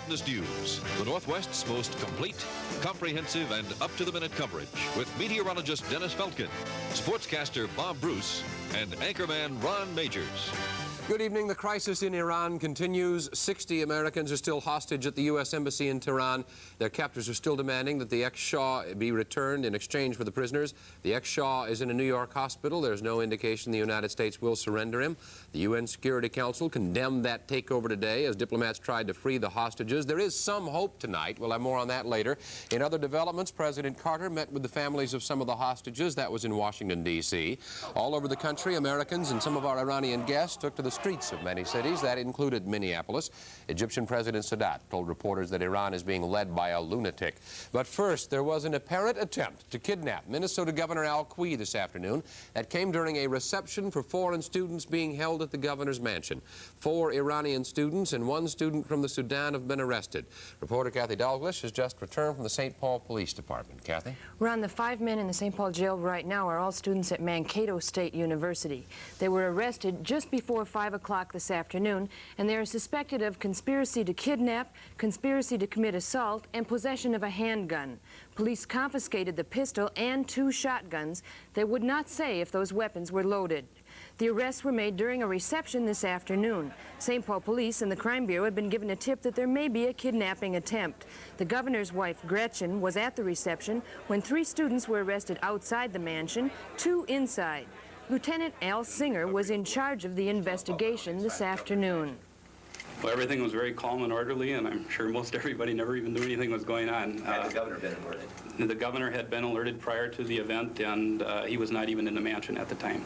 Eyewitness News, the Northwest's most complete, comprehensive, and up-to-the-minute coverage with meteorologist Dennis Feltgen, sportscaster Bob Bruce, and anchorman Ron Majors. Good evening. The crisis in Iran continues. 60 Americans are still hostage at the U.S. Embassy in Tehran. Their captors are still demanding that the ex-Shah be returned in exchange for the prisoners. The ex-Shah is in a New York hospital. There's no indication the United States will surrender him. The UN Security Council condemned that takeover today as diplomats tried to free the hostages. There is some hope tonight. We'll have more on that later. In other developments, President Carter met with the families of some of the hostages. That was in Washington, D.C. All over the country, Americans and some of our Iranian guests took to the streets of many cities. That included Minneapolis. Egyptian President Sadat told reporters that Iran is being led by a lunatic. But first, there was an apparent attempt to kidnap Minnesota Governor Al Quie this afternoon. That came during a reception for foreign students being held at the governor's mansion. 4 Iranian students and 1 student from the Sudan have been arrested. Reporter Cathy Dalglish has just returned from the St. Paul Police Department. Cathy? Ron, the 5 men in the St. Paul jail right now are all students at Mankato State University. They were arrested just before 5 o'clock this afternoon, and they are suspected of conspiracy to kidnap, conspiracy to commit assault, and possession of a handgun. Police confiscated the pistol and 2 shotguns. They would not say if those weapons were loaded. The arrests were made during a reception this afternoon. St. Paul Police and the Crime Bureau had been given a tip that there may be a kidnapping attempt. The governor's wife, Gretchen, was at the reception when 3 students were arrested outside the mansion, 2 inside. Lieutenant Al Singer was in charge of the investigation this afternoon. Well, everything was very calm and orderly, and I'm sure most everybody never even knew anything was going on. Had the governor been alerted? The governor had been alerted prior to the event, and he was not even in the mansion at the time.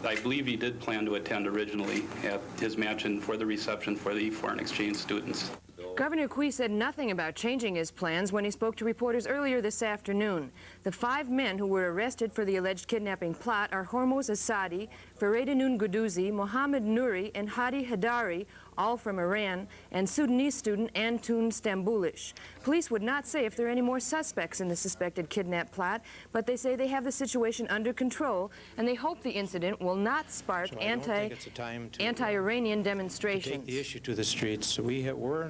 I believe he did plan to attend originally at his mansion for the reception for the foreign exchange students. Governor Quie said nothing about changing his plans when he spoke to reporters earlier this afternoon. The 5 men who were arrested for the alleged kidnapping plot are Hormoz Asadi, Fareedinun Guduzi, Mohammed Nouri, and Hadi Hadari, all from Iran, and Sudanese student Antoon Stambulish. Police would not say if there are any more suspects in the suspected kidnap plot, but they say they have the situation under control, and they hope the incident will not spark anti-Iranian demonstrations. Take the issue to the streets. We're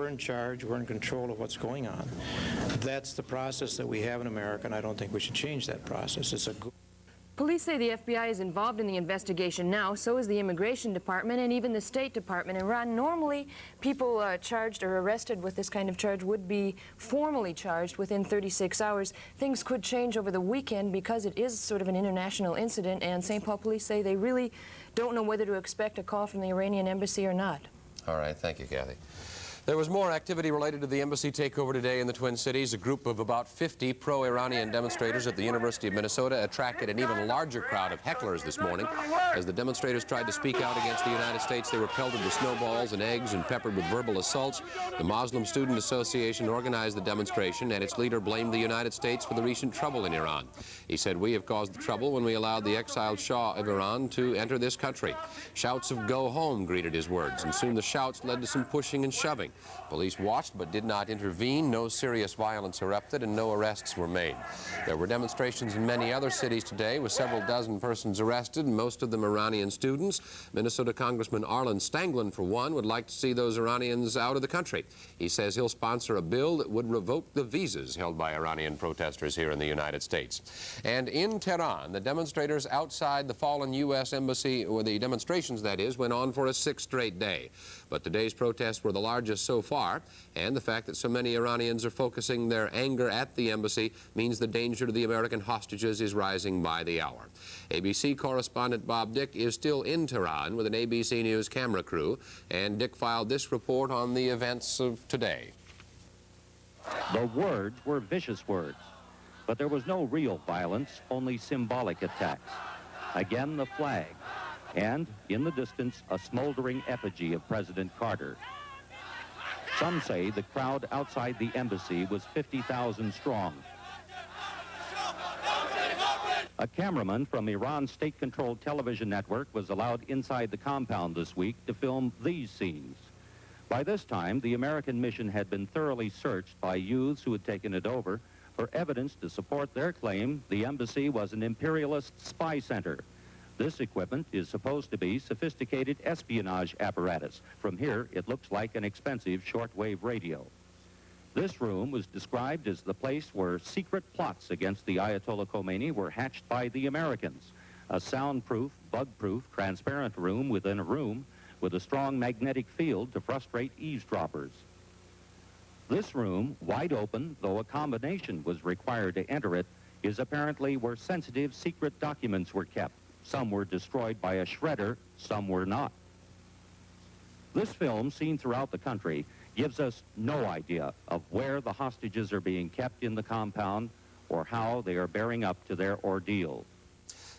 in charge. We're in control of what's going on. That's the process that we have in America, and I don't think we should change that process. It's a good. Police say the FBI is involved in the investigation now, so is the Immigration Department and even the State Department. And Ron, normally people charged or arrested with this kind of charge would be formally charged within 36 hours. Things could change over the weekend because it is sort of an international incident, and St. Paul Police say they really don't know whether to expect a call from the Iranian embassy or not. All right. Thank you, Cathy. There was more activity related to the embassy takeover today in the Twin Cities. A group of about 50 pro-Iranian demonstrators at the University of Minnesota attracted an even larger crowd of hecklers this morning. As the demonstrators tried to speak out against the United States, they were pelted with snowballs and eggs and peppered with verbal assaults. The Muslim Student Association organized the demonstration, and its leader blamed the United States for the recent trouble in Iran. He said, "We have caused the trouble when we allowed the exiled Shah of Iran to enter this country." Shouts of "Go home" greeted his words, and soon the shouts led to some pushing and shoving. Police watched but did not intervene. No serious violence erupted and no arrests were made. There were demonstrations in many other cities today with several dozen persons arrested, most of them Iranian students. Minnesota Congressman Arlen Stanglin, for one, would like to see those Iranians out of the country. He says he'll sponsor a bill that would revoke the visas held by Iranian protesters here in the United States. And in Tehran, the demonstrators outside the fallen U.S. embassy, or the demonstrations, that is, went on for a 6th straight day. But today's protests were the largest so far, and the fact that so many Iranians are focusing their anger at the embassy means the danger to the American hostages is rising by the hour. ABC correspondent Bob Dick is still in Tehran with an ABC News camera crew, and Dick filed this report on the events of today. The words were vicious words, but there was no real violence, only symbolic attacks. Again, the flag, and in the distance, a smoldering effigy of President Carter. Some say the crowd outside the embassy was 50,000 strong. A cameraman from Iran's state-controlled television network was allowed inside the compound this week to film these scenes. By this time, the American mission had been thoroughly searched by youths who had taken it over for evidence to support their claim the embassy was an imperialist spy center. This equipment is supposed to be sophisticated espionage apparatus. From here, it looks like an expensive shortwave radio. This room was described as the place where secret plots against the Ayatollah Khomeini were hatched by the Americans. A soundproof, bug-proof, transparent room within a room with a strong magnetic field to frustrate eavesdroppers. This room, wide open, though a combination was required to enter it, is apparently where sensitive secret documents were kept. Some were destroyed by a shredder, some were not. This film, seen throughout the country, gives us no idea of where the hostages are being kept in the compound or how they are bearing up to their ordeal.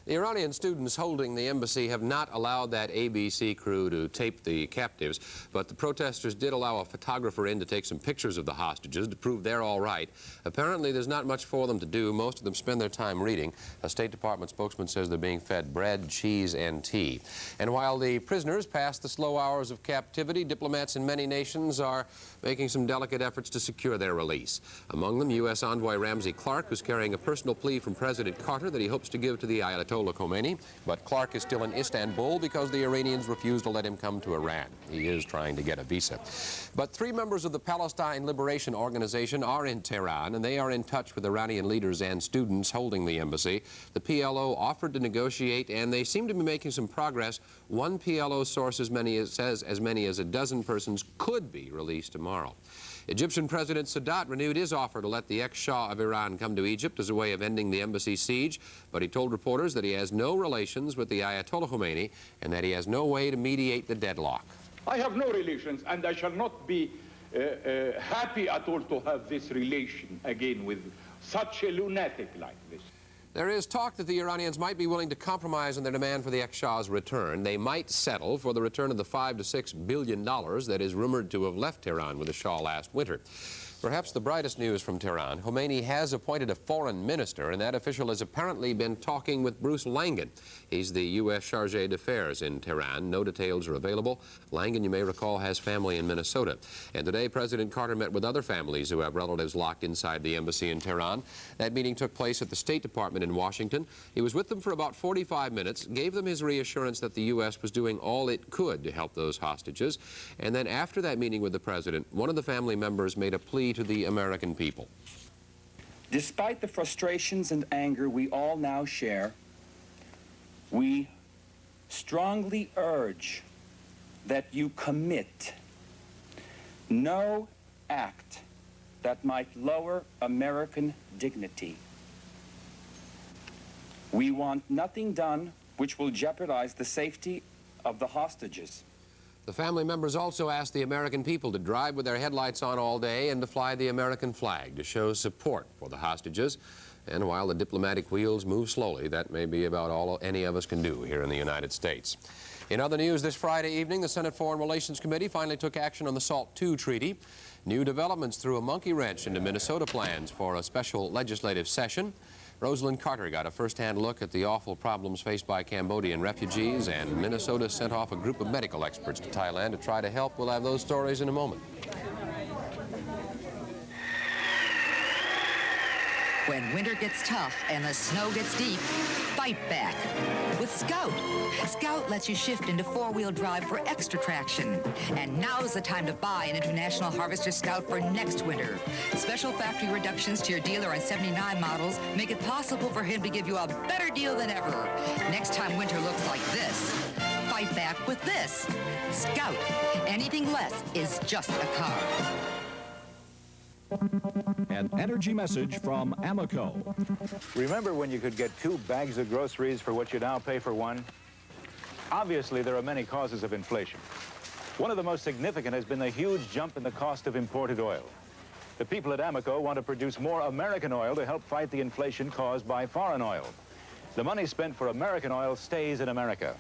The Iranian students holding the embassy have not allowed that ABC crew to tape the captives, but the protesters did allow a photographer in to take some pictures of the hostages to prove they're all right. Apparently, there's not much for them to do. Most of them spend their time reading. A State Department spokesman says they're being fed bread, cheese, and tea. And while the prisoners pass the slow hours of captivity, diplomats in many nations are making some delicate efforts to secure their release. Among them, U.S. Envoy Ramsey Clark, who's carrying a personal plea from President Carter that he hopes to give to the Ayatollah Khomeini, but Clark is still in Istanbul because the Iranians refuse to let him come to Iran. He is trying to get a visa. But 3 members of the Palestine Liberation Organization are in Tehran, and they are in touch with Iranian leaders and students holding the embassy. The PLO offered to negotiate, and they seem to be making some progress. One PLO source says as many as a dozen persons could be released tomorrow. Egyptian President Sadat renewed his offer to let the ex-Shah of Iran come to Egypt as a way of ending the embassy siege, but he told reporters that he has no relations with the Ayatollah Khomeini and that he has no way to mediate the deadlock. I have no relations, and I shall not be happy at all to have this relation again with such a lunatic like this. There is talk that the Iranians might be willing to compromise on their demand for the ex-Shah's return. They might settle for the return of the $5 to $6 billion that is rumored to have left Tehran with the Shah last winter. Perhaps the brightest news from Tehran, Khomeini has appointed a foreign minister, and that official has apparently been talking with Bruce Langan. He's the U.S. Chargé d'Affaires in Tehran. No details are available. Langan, you may recall, has family in Minnesota. And today, President Carter met with other families who have relatives locked inside the embassy in Tehran. That meeting took place at the State Department in Washington. He was with them for about 45 minutes, gave them his reassurance that the U.S. was doing all it could to help those hostages. And then after that meeting with the president, one of the family members made a plea to the American people. Despite the frustrations and anger we all now share, we strongly urge that you commit no act that might lower American dignity. We want nothing done which will jeopardize the safety of the hostages. The family members also asked the American people to drive with their headlights on all day and to fly the American flag to show support for the hostages. And while the diplomatic wheels move slowly, that may be about all any of us can do here in the United States. In other news, this Friday evening, the Senate Foreign Relations Committee finally took action on the SALT II treaty. New developments threw a monkey wrench into Minnesota plans for a special legislative session. Rosalyn Carter got a first-hand look at the awful problems faced by Cambodian refugees, and Minnesota sent off a group of medical experts to Thailand to try to help. We'll have those stories in a moment. When winter gets tough and the snow gets deep, fight back with Scout. Scout lets you shift into four-wheel drive for extra traction. And now's the time to buy an International Harvester Scout for next winter. Special factory reductions to your dealer on 79 models make it possible for him to give you a better deal than ever. Next time winter looks like this, fight back with this. Scout. Anything less is just a car. An energy message from AMOCO. Remember when you could get 2 bags of groceries for what you now pay for 1? Obviously, there are many causes of inflation. One of the most significant has been the huge jump in the cost of imported oil. The people at AMOCO want to produce more American oil to help fight the inflation caused by foreign oil. The money spent for American oil stays in America.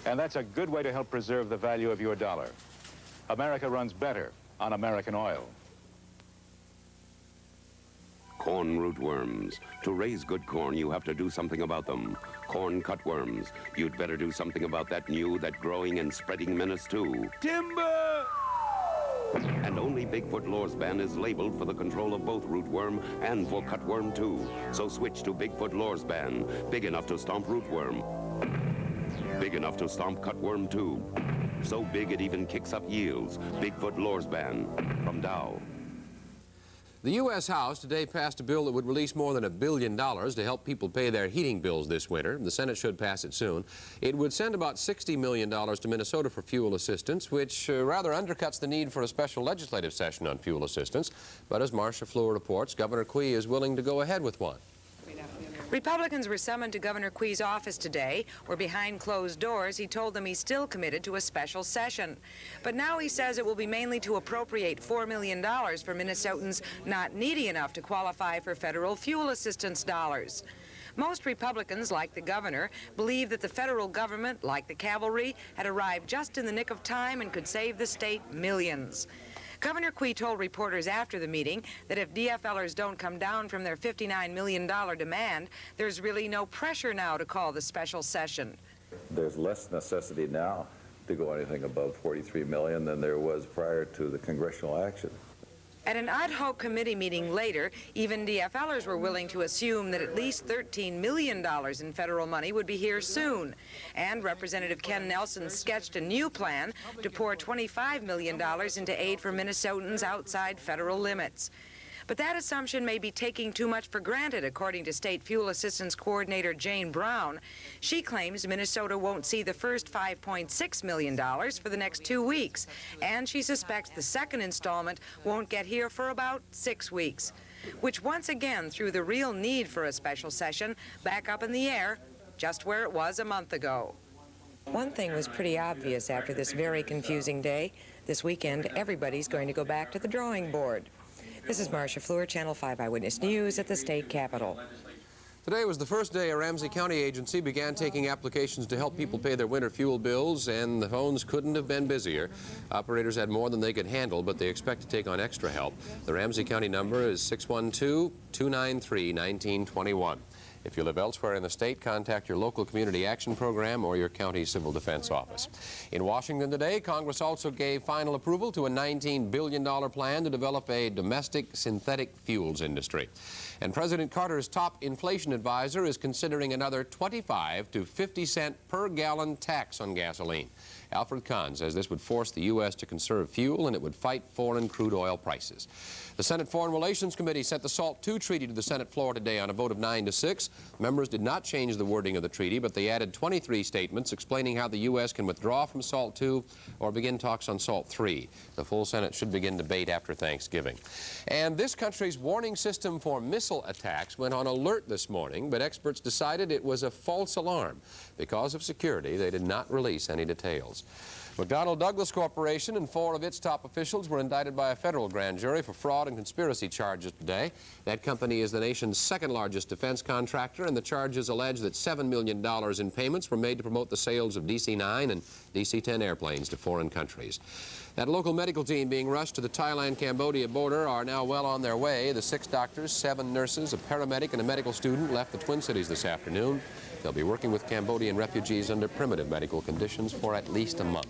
And that's a good way to help preserve the value of your dollar. America runs better on American oil. Corn rootworms. To raise good corn, you have to do something about them. Corn cutworms. You'd better do something about that growing and spreading menace, too. Timber! And only Bigfoot Lorsban is labeled for the control of both rootworm and for cutworm, too. So switch to Bigfoot Lorsban, big enough to stomp rootworm. Big enough to stomp cutworm too. So big it even kicks up yields. Bigfoot Lorsban from Dow. The U.S. House today passed a bill that would release more than $1 billion to help people pay their heating bills this winter. The Senate should pass it soon. It would send about $60 million to Minnesota for fuel assistance, which rather undercuts the need for a special legislative session on fuel assistance. But as Marcia Fleur reports, Governor Quee is willing to go ahead with one. Republicans were summoned to Governor Quee's office today, where behind closed doors he told them he's still committed to a special session. But now he says it will be mainly to appropriate $4 million for Minnesotans not needy enough to qualify for federal fuel assistance dollars. Most Republicans, like the governor, believe that the federal government, like the cavalry, had arrived just in the nick of time and could save the state millions. Governor Quee told reporters after the meeting that if DFLers don't come down from their $59 million demand, there's really no pressure now to call the special session. There's less necessity now to go anything above $43 million than there was prior to the congressional action. At an ad hoc committee meeting later, even DFLers were willing to assume that at least $13 million in federal money would be here soon. And Representative Ken Nelson sketched a new plan to pour $25 million into aid for Minnesotans outside federal limits. But that assumption may be taking too much for granted, according to State Fuel Assistance Coordinator Jane Brown. She claims Minnesota won't see the first $5.6 million for the next 2 weeks, and she suspects the second installment won't get here for about 6 weeks, which once again threw the real need for a special session back up in the air, just where it was a month ago. One thing was pretty obvious after this very confusing day. This weekend, everybody's going to go back to the drawing board. This is Marcia Fleur, Channel 5 Eyewitness News at the state capitol. Today was the first day a Ramsey County agency began taking applications to help people pay their winter fuel bills, and the phones couldn't have been busier. Operators had more than they could handle, but they expect to take on extra help. The Ramsey County number is 612-293-1921. If you live elsewhere in the state, contact your local community action program or your county civil defense office. In Washington today, Congress also gave final approval to a $19 billion plan to develop a domestic synthetic fuels industry. And President Carter's top inflation advisor is considering another 25 to 50 cent per gallon tax on gasoline. Alfred Kahn says this would force the U.S. to conserve fuel, and it would fight foreign crude oil prices. The Senate Foreign Relations Committee sent the SALT II treaty to the Senate floor today on a vote of 9-6. Members did not change the wording of the treaty, but they added 23 statements explaining how the U.S. can withdraw from SALT II or begin talks on SALT III. The full Senate should begin debate after Thanksgiving. And this country's warning system for missile attacks went on alert this morning, but experts decided it was a false alarm. Because of security, they did not release any details. McDonnell Douglas Corporation and 4 of its top officials were indicted by a federal grand jury for fraud and conspiracy charges today. That company is the nation's second-largest defense contractor, and the charges allege that $7 million in payments were made to promote the sales of DC-9 and DC-10 airplanes to foreign countries. That local medical team being rushed to the Thailand-Cambodia border are now well on their way. The 6 doctors, 7 nurses, a paramedic, and a medical student left the Twin Cities this afternoon. They'll be working with Cambodian refugees under primitive medical conditions for at least a month.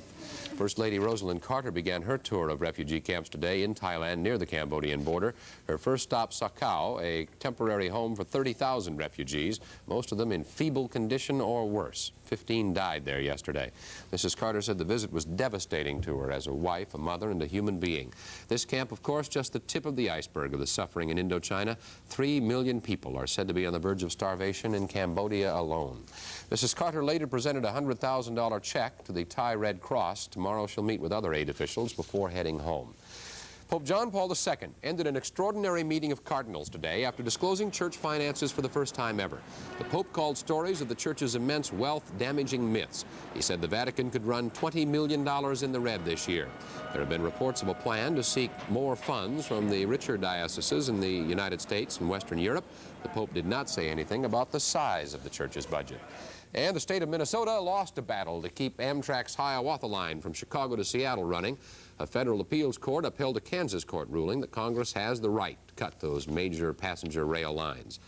First Lady Rosalyn Carter began her tour of refugee camps today in Thailand near the Cambodian border. Her first stop, Sakao, a temporary home for 30,000 refugees, most of them in feeble condition or worse. 15 died there yesterday. Mrs. Carter said the visit was devastating to her as a wife, a mother, and a human being. This camp, of course, just the tip of the iceberg of the suffering in Indochina. 3 million people are said to be on the verge of starvation in Cambodia alone. Mrs. Carter later presented a $100,000 check to the Thai Red Cross. Tomorrow she'll meet with other aid officials before heading home. Pope John Paul II ended an extraordinary meeting of Cardinals today after disclosing church finances for the first time ever. The Pope called stories of the church's immense wealth damaging myths. He said the Vatican could run $20 million in the red this year. There have been reports of a plan to seek more funds from the richer dioceses in the United States and Western Europe. The Pope did not say anything about the size of the church's budget. And the state of Minnesota lost a battle to keep Amtrak's Hiawatha line from Chicago to Seattle running. A federal appeals court upheld a Kansas court ruling that Congress has the right to cut those major passenger rail lines.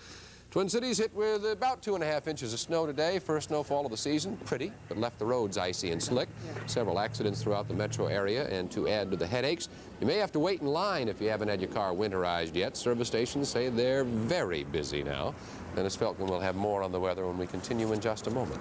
Twin Cities hit with about 2.5 inches of snow today. First snowfall of the season. Pretty, but left the roads icy and slick. Several accidents throughout the metro area, and to add to the headaches, you may have to wait in line if you haven't had your car winterized yet. Service stations say they're very busy now. Dennis Feltgen will have more on the weather when we continue in just a moment.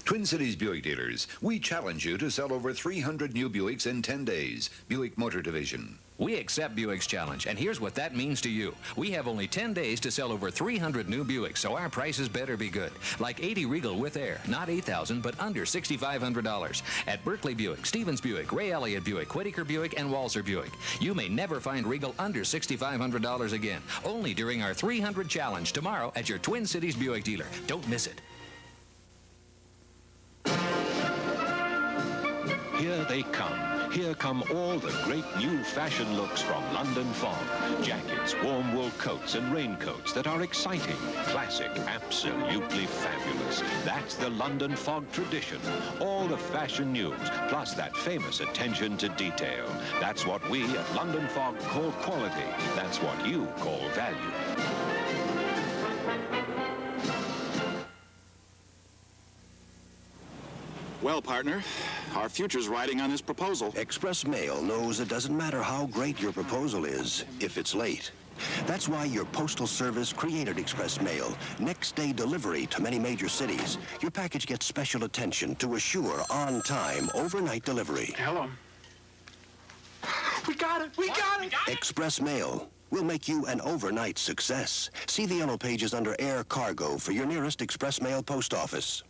Twin Cities Buick dealers, we challenge you to sell over 300 new Buicks in 10 days. Buick Motor Division. We accept Buick's challenge, and here's what that means to you. We have only 10 days to sell over 300 new Buicks, so our prices better be good. Like 80 Regal with air, not $8,000, but under $6,500. At Berkeley Buick, Stevens Buick, Ray Elliott Buick, Whitaker Buick, and Walser Buick. You may never find Regal under $6,500 again. Only during our 300 challenge tomorrow at your Twin Cities Buick dealer. Don't miss it. Here they come. Here come all the great new fashion looks from London Fog. Jackets, warm wool coats and raincoats that are exciting, classic, absolutely fabulous. That's the London Fog tradition. All the fashion news, plus that famous attention to detail. That's what we at London Fog call quality. That's what you call value. Well, partner, our future's riding on this proposal. Express Mail knows it doesn't matter how great your proposal is if it's late. That's why your Postal Service created Express Mail. Next-day delivery to many major cities. Your package gets special attention to assure on-time, overnight delivery. Hello. We got it! We got it! Express Mail will make you an overnight success. See the yellow pages under Air Cargo for your nearest Express Mail post office.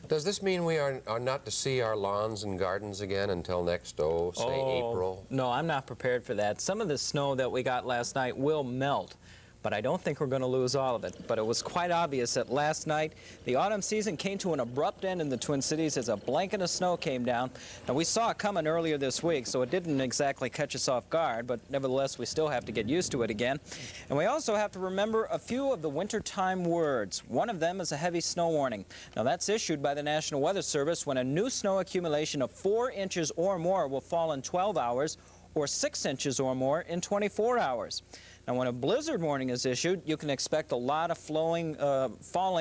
Does this mean we are not to see our lawns and gardens again until next, say, April? No, I'm not prepared for that. Some of the snow that we got last night will melt, but I don't think we're going to lose all of it. But it was quite obvious that last night the autumn season came to an abrupt end in the Twin Cities as a blanket of snow came down. Now, we saw it coming earlier this week, so it didn't exactly catch us off guard, but nevertheless, we still have to get used to it again. And we also have to remember a few of the wintertime words. One of them is a heavy snow warning. Now, that's issued by the National Weather Service when a new snow accumulation of 4 inches or more will fall in 12 hours or 6 inches or more in 24 hours. Now, when a blizzard warning is issued, you can expect a lot of falling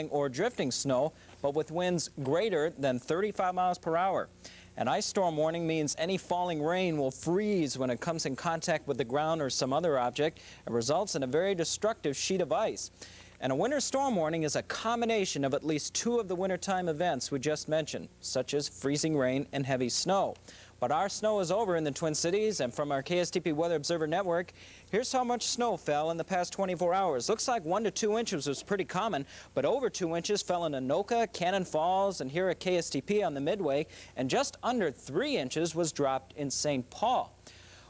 or drifting snow, but with winds greater than 35 miles per hour. An ice storm warning means any falling rain will freeze when it comes in contact with the ground or some other object and results in a very destructive sheet of ice. And a winter storm warning is a combination of at least 2 of the wintertime events we just mentioned, such as freezing rain and heavy snow. But our snow is over in the Twin Cities, and from our KSTP Weather Observer Network, here's how much snow fell in the past 24 hours. Looks like 1 to 2 inches was pretty common, but over 2 inches fell in Anoka, Cannon Falls, and here at KSTP on the Midway, and just under 3 inches was dropped in St. Paul.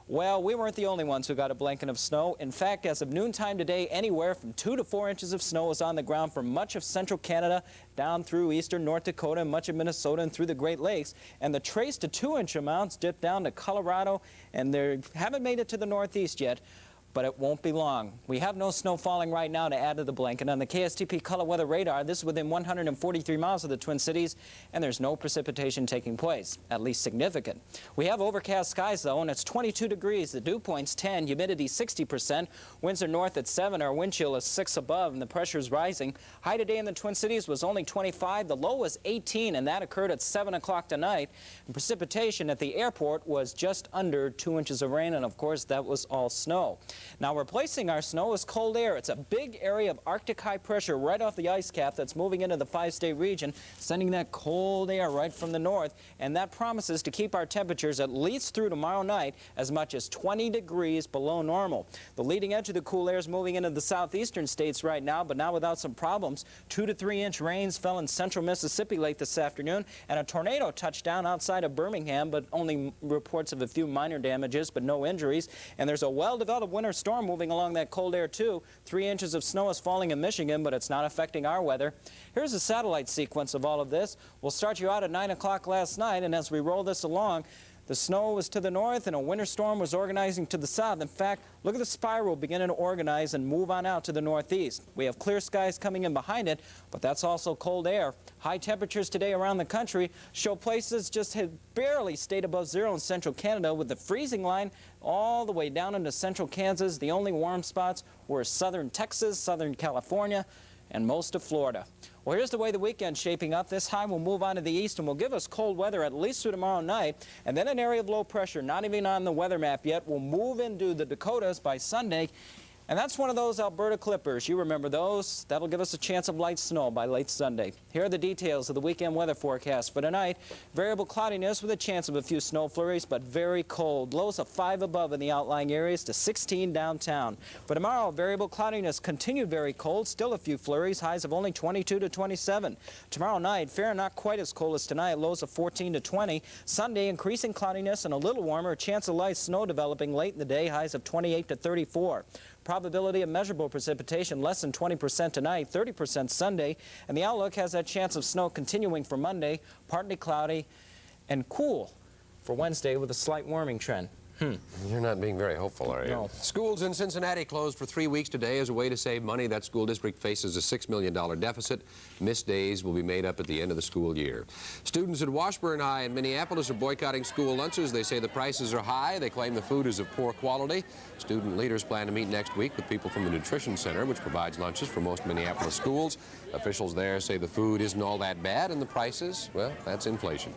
Well, we weren't the only ones who got a blanket of snow. In fact, as of noontime today, anywhere from 2 to 4 inches of snow was on the ground for much of central Canada, down through eastern North Dakota, and much of Minnesota, and through the Great Lakes. And the trace to 2-inch amounts dipped down to Colorado, and they haven't made it to the Northeast yet. But it won't be long. We have no snow falling right now to add to the blanket. On the KSTP color weather radar, this is within 143 miles of the Twin Cities, and there's no precipitation taking place, at least significant. We have overcast skies, though, and it's 22 degrees. The dew point's 10, humidity 60%. Winds are north at 7, our wind chill is 6 above, and the pressure is rising. High today in the Twin Cities was only 25. The low was 18, and that occurred at 7 o'clock tonight. And precipitation at the airport was just under 2 inches of rain, and of course, that was all snow. Now, replacing our snow is cold air. It's a big area of Arctic high pressure right off the ice cap that's moving into the 5-state region, sending that cold air right from the north, and that promises to keep our temperatures at least through tomorrow night as much as 20 degrees below normal. The leading edge of the cool air is moving into the southeastern states right now, but now without some problems. 2 to 3 inch rains fell in central Mississippi late this afternoon, and a tornado touched down outside of Birmingham, but only reports of a few minor damages, but no injuries. And there's a well-developed winter storm moving along that cold air, too. 3 inches of snow is falling in Michigan, but it's not affecting our weather. Here's a satellite sequence of all of this. We'll start you out at 9 o'clock last night, and as we roll this along, the snow was to the north, and a winter storm was organizing to the south. In fact, look at the spiral beginning to organize and move on out to the northeast. We have clear skies coming in behind it, but that's also cold air. High temperatures today around the country show places just had barely stayed above 0 in central Canada, with the freezing line all the way down into central Kansas. The only warm spots were southern Texas, southern California, and most of Florida. Well, here's the way the weekend's shaping up. This high will move on to the east and will give us cold weather at least through tomorrow night. And then an area of low pressure, not even on the weather map yet, will move into the Dakotas by Sunday. And that's one of those Alberta clippers. You remember those? That'll give us a chance of light snow by late Sunday. Here are the details of the weekend weather forecast for tonight. Variable cloudiness with a chance of a few snow flurries, but very cold. Lows of 5 above in the outlying areas to 16 downtown. For tomorrow, variable cloudiness continued very cold. Still a few flurries. Highs of only 22 to 27. Tomorrow night, fair and not quite as cold as tonight. Lows of 14 to 20. Sunday, increasing cloudiness and a little warmer. A chance of light snow developing late in the day. Highs of 28 to 34. Probability of measurable precipitation less than 20% tonight, 30% Sunday, and the outlook has that chance of snow continuing for Monday, partly cloudy and cool for Wednesday with a slight warming trend. You're not being very hopeful, are you? No. Schools in Cincinnati closed for 3 weeks today as a way to save money. That school district faces a $6 million deficit. Missed days will be made up at the end of the school year. Students at Washburn High in Minneapolis are boycotting school lunches. They say the prices are high. They claim the food is of poor quality. Student leaders plan to meet next week with people from the Nutrition Center, which provides lunches for most Minneapolis schools. Officials there say the food isn't all that bad, and the prices, well, that's inflation.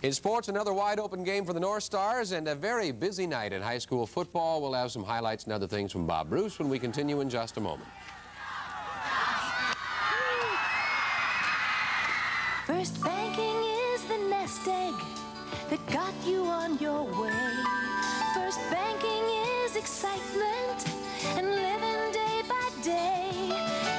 In sports, another wide-open game for the North Stars and a very busy night in high school football. We'll have some highlights and other things from Bob Bruce when we continue in just a moment. First banking is the nest egg that got you on your way. First banking is excitement and living day by day.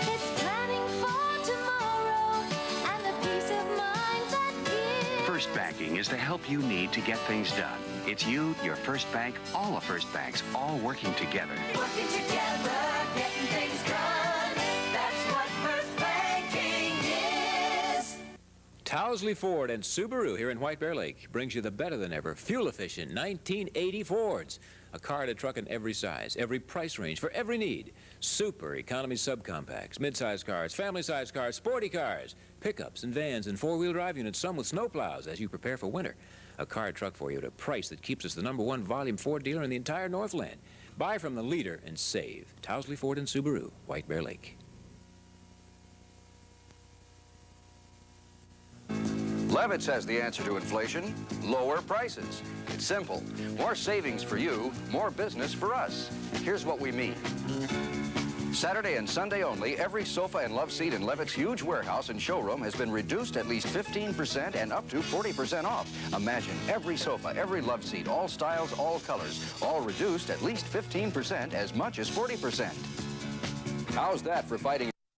It's planning for tomorrow and the peace of mind that gives. First banking is the help you need to get things done. It's you, your First Bank, all of First Banks, all working together. Working together, getting things done. That's what First banking is. Tousley Ford and Subaru here in White Bear Lake brings you the better-than-ever, fuel-efficient 1980 Fords. A car and a truck in every size, every price range, for every need. Super economy subcompacts, mid-size cars, family-size cars, sporty cars, pickups and vans and four-wheel drive units, some with snowplows as you prepare for winter. A car truck for you at a price that keeps us the #1 volume Ford dealer in the entire Northland. Buy from the leader and save. Tousley Ford and Subaru, White Bear Lake. Levitz has the answer to inflation: lower prices. It's simple. More savings for you, more business for us. Here's what we mean. Saturday and Sunday only, every sofa and love seat in Levitt's huge warehouse and showroom has been reduced at least 15% and up to 40% off. Imagine every sofa, every love seat, all styles, all colors, all reduced at least 15%, as much as 40%. How's that for fighting